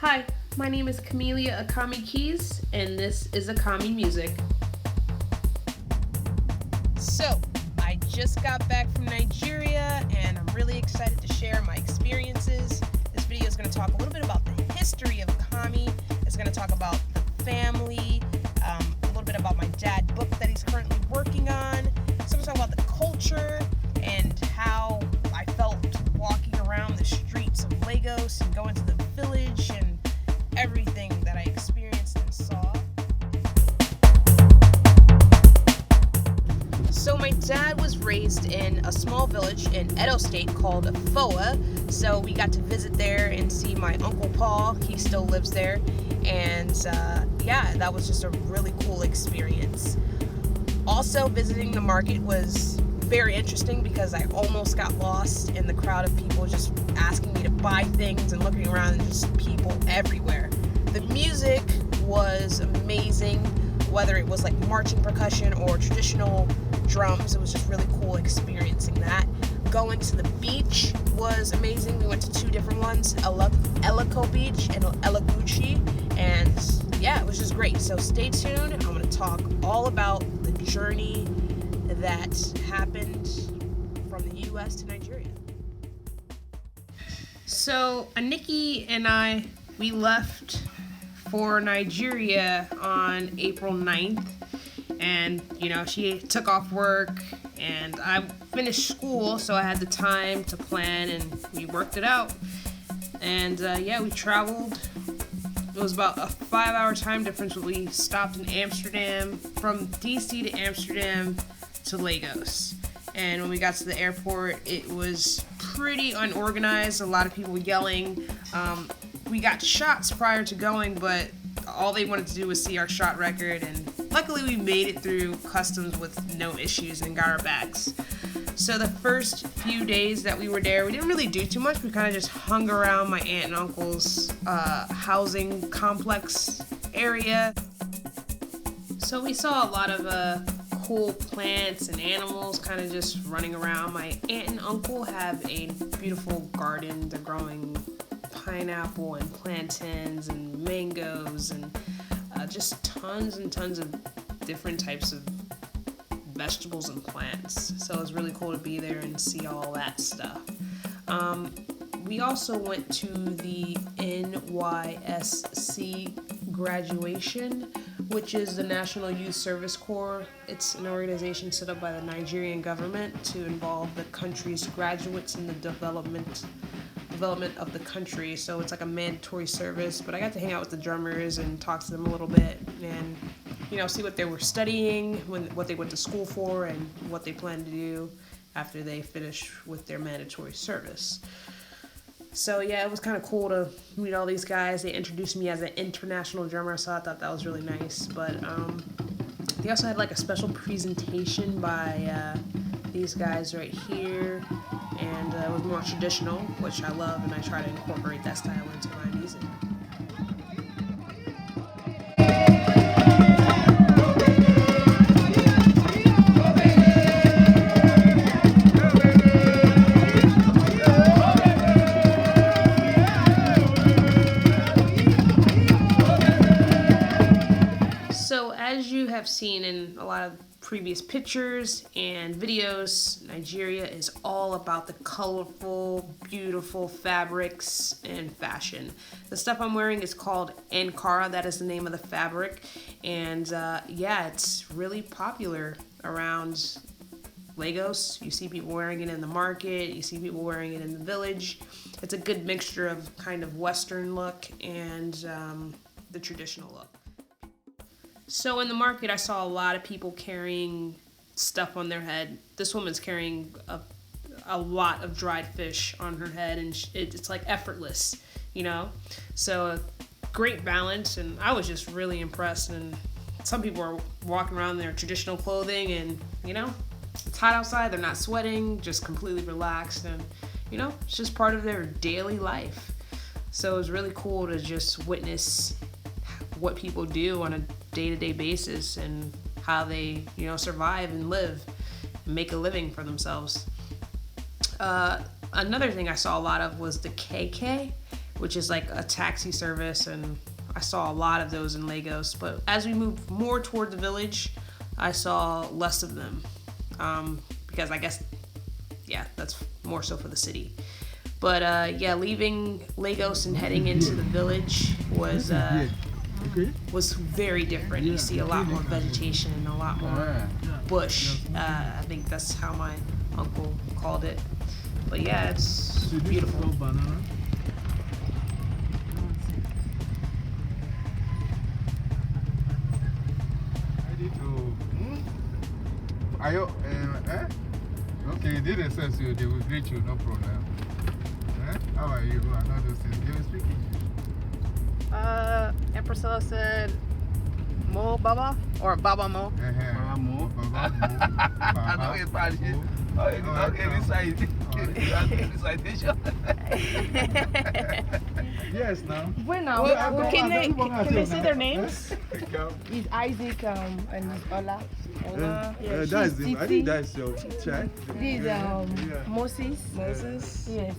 Hi, my name is Camelia Akami Keys, and this is Akami Music. So, I just got back from Nigeria, and I'm really excited to share my experiences. This video is going to talk a little bit about the history of Akami. It's going to talk about the family, a little bit about my dad's book that he's currently working on. It's going to talk about the culture and how I felt walking around the streets of Lagos and going to the village and everything that I experienced and saw. So my dad was raised in a small village in Edo State called Foa. So we got to visit there and see my Uncle Paul. He still lives there. And that was just a really cool experience. Also, visiting the market was very interesting because I almost got lost in the crowd of people just asking me to buy things and looking around and just people everywhere. The music was amazing, whether it was like marching percussion or traditional drums. It was just really cool experiencing that. Going to the beach was amazing. We went to two different ones, Eleko Beach and Elaguchi, and yeah, it was just great. So stay tuned. I'm going to talk all about the journey that happened from the U.S. to Nigeria. So, Aniki and I, we left for Nigeria on April 9th. And, she took off work and I finished school, so I had the time to plan and we worked it out. And, we traveled. It was about a 5-hour time difference, but we stopped in Amsterdam, from DC to Amsterdam to Lagos. And when we got to the airport, it was pretty unorganized, a lot of people yelling. We got shots prior to going, but all they wanted to do was see our shot record, and luckily we made it through customs with no issues and got our bags. So the first few days that we were there, we didn't really do too much. We kind of just hung around my aunt and uncle's housing complex area. So we saw a lot of cool plants and animals kind of just running around. My aunt and uncle have a beautiful garden. They're growing pineapple and plantains and mangoes and just tons and tons of different types of vegetables and plants. So it was really cool to be there and see all that stuff. We also went to the NYSC graduation, which is the National Youth Service Corps. It's an organization set up by the Nigerian government to involve the country's graduates in the development of the country. So it's like a mandatory service, but I got to hang out with the drummers and talk to them a little bit and see what they were studying, what they went to school for, and what they plan to do after they finish with their mandatory service. So yeah, it was kind of cool to meet all these guys. They introduced me as an international drummer, so I thought that was really nice. But they also had like a special presentation by these guys right here, and it was more traditional, which I love, and I try to incorporate that style into my music. So as you have seen in a lot of previous pictures and videos, Nigeria is all about the colorful, beautiful fabrics and fashion. The stuff I'm wearing is called Ankara. That is the name of the fabric. And it's really popular around Lagos. You see people wearing it in the market. You see people wearing it in the village. It's a good mixture of kind of Western look and the traditional look. So in the market, I saw a lot of people carrying stuff on their head. This woman's carrying a lot of dried fish on her head, and it's like effortless, So a great balance, and I was just really impressed. And some people are walking around in their traditional clothing, and it's hot outside. They're not sweating, just completely relaxed, and it's just part of their daily life. So it was really cool to just witness what people do on a day-to-day basis and how they, survive and live and make a living for themselves. Another thing I saw a lot of was the KK, which is like a taxi service, and I saw a lot of those in Lagos. But as we moved more toward the village, I saw less of them, because I guess, yeah, that's more so for the city. But yeah, leaving Lagos and heading into the village was very different. You see a lot more vegetation and a lot more bush. I think that's how my uncle called it. But yeah, it's beautiful. Are you, okay, you did assess you, they will greet you, no problem. How are you? I know those things. They will speak English. Priscilla said Mo Baba or Baba Mo. Baba Mo. I know it's bad. Okay, this side. Yes, now. Well, can they say their names? It's Isaac and Ola. That's I think that's your child. This is Moses. Moses? Yes.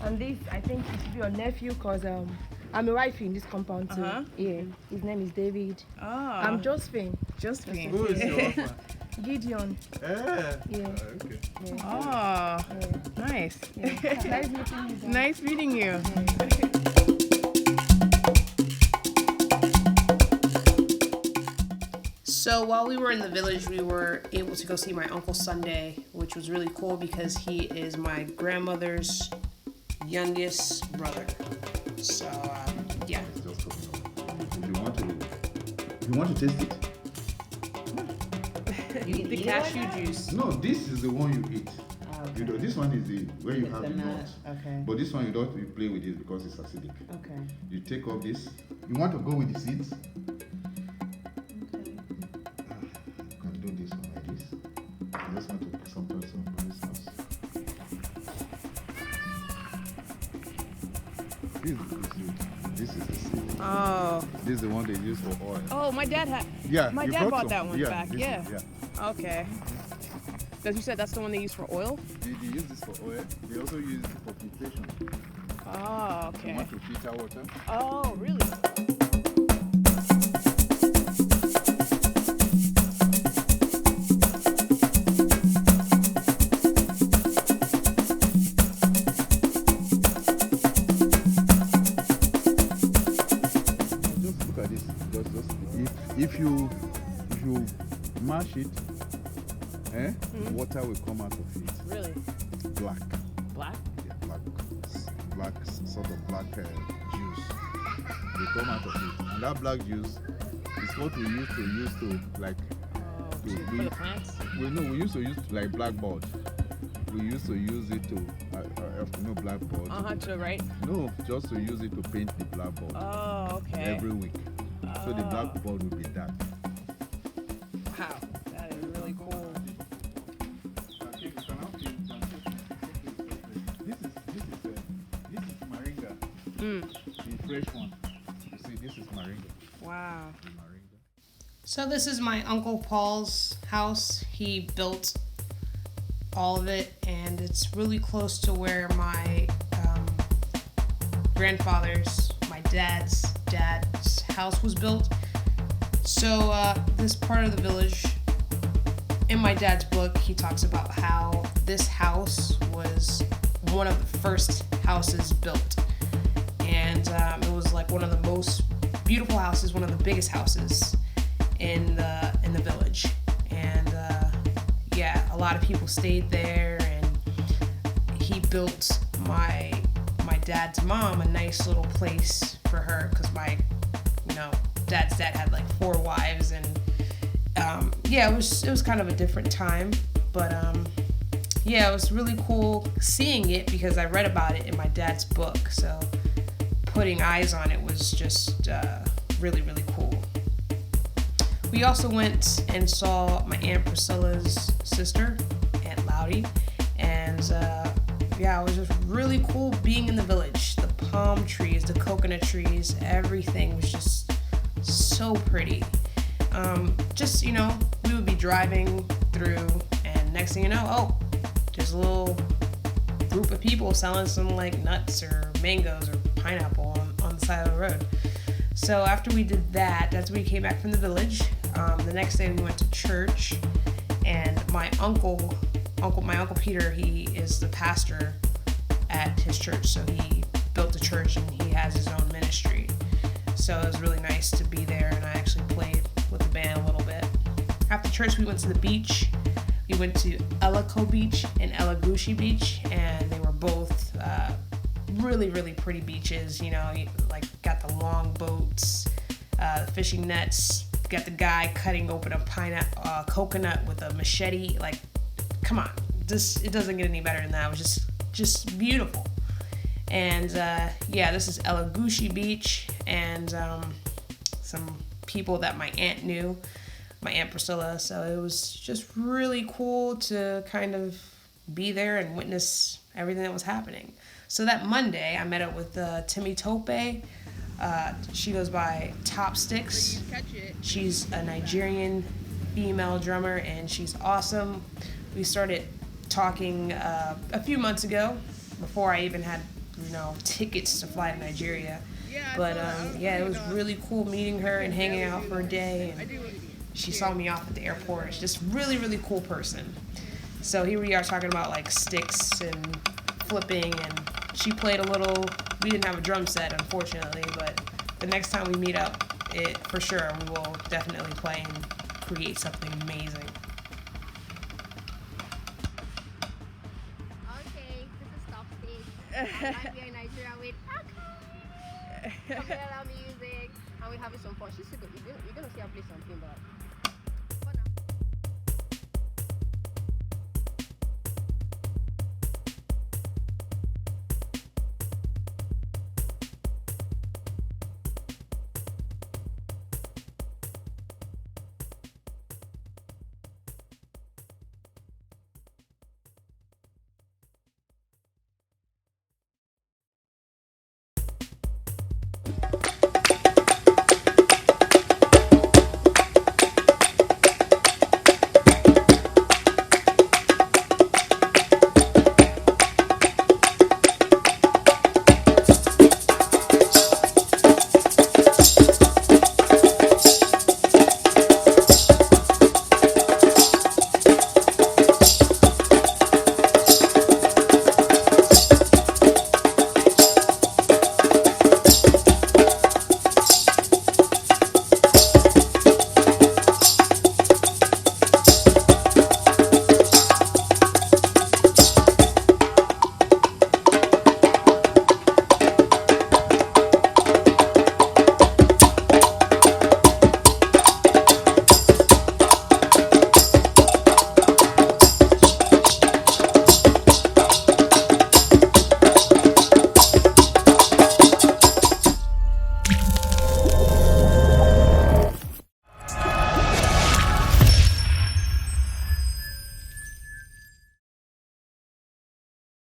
And this, I think, it should be your nephew because I'm a wife in this compound too. Yeah. His name is David. Oh. I'm Josephine. Josephine. Who is your husband? Gideon. Yeah. Okay. Oh, nice. Yeah. Nice meeting you. Nice meeting you. So while we were in the village, we were able to go see my Uncle Sunday, which was really cool because he is my grandmother's youngest brother. So, yeah. If you want to taste it. You eat the cashew juice. No, this is the one you eat. Okay. You know, this one is the where you have The the nut. nuts. Okay. But this one you don't play with it because it's acidic. Okay. You take off this. You want to go with the seeds? Okay. You can do this one like this. I just want to put some person on this house. This is the seed. Oh. This is the one they use for oil. Oh, my dad had. Yeah. My you dad brought bought that some. one back, this yeah. is- Okay. Because you said that's the one they use for oil? They use this for oil. They also use it for filtration. Oh, You okay. want to filter water? Oh, really? Just look at this. If you mash it, water will come out of it. Really? Black. Black? Yeah, black, sort of black juice. They come out of it, and that black juice is what we used to like. Oh, To for be- the plants? We used to use like blackboard. We used to use it to blackboard. To right? No, just to use it to paint the blackboard Oh, okay. every week. So the blackboard will be dark. Wow, that is really cool. This is moringa. The fresh one. You see, this is moringa. Wow. Moringa. So this is my Uncle Paul's house. He built all of it, and it's really close to where my grandfather's, my dad's house was built. So this part of the village, in my dad's book, he talks about how this house was one of the first houses built, and it was like one of the most beautiful houses, one of the biggest houses in the village. And yeah, a lot of people stayed there, and he built my dad's mom a nice little place for her, because my dad's dad had like 4 wives, and yeah, it was kind of a different time, but yeah, it was really cool seeing it because I read about it in my dad's book, so putting eyes on it was just really, really cool. We also went and saw my Aunt Priscilla's sister, Aunt Loudy, and yeah, it was just really cool being in the village. The palm trees, the coconut trees, everything was just so pretty. Just, we would be driving through, and next thing you know, there's a little group of people selling some like nuts or mangoes or pineapple on the side of the road. So after we did that, that's when we came back from the village. The next day we went to church, and my uncle Peter, he is the pastor at his church, so he built a church and he has his own ministry. So it was really nice to be there, and I actually played with the band a little bit. After church, we went to the beach. We went to Ellico Beach and Elagushi Beach, and they were both really, really pretty beaches. You know, like got the long boats, fishing nets. Got the guy cutting open a coconut with a machete. Like, come on, it doesn't get any better than that. It was just beautiful. And yeah, this is Elagushi Beach, and some people that my aunt knew, my Aunt Priscilla. So it was just really cool to kind of be there and witness everything that was happening. So that Monday, I met up with Timmy Tope. She goes by Top Sticks. She's a Nigerian female drummer, and she's awesome. We started talking a few months ago, before I even had, tickets to fly to Nigeria. But yeah, it was really cool meeting her and hanging out for a day. And she saw me off at the airport. She's just really, really cool person. So here we are talking about like sticks and flipping, and she played a little. We didn't have a drum set, unfortunately, but the next time we meet up, for sure, we will definitely play and create something amazing. Okay, this is Top Stage. I'm here in Nigeria with Aka. Camilla music, and we're having some fun. You're gonna see her play something, but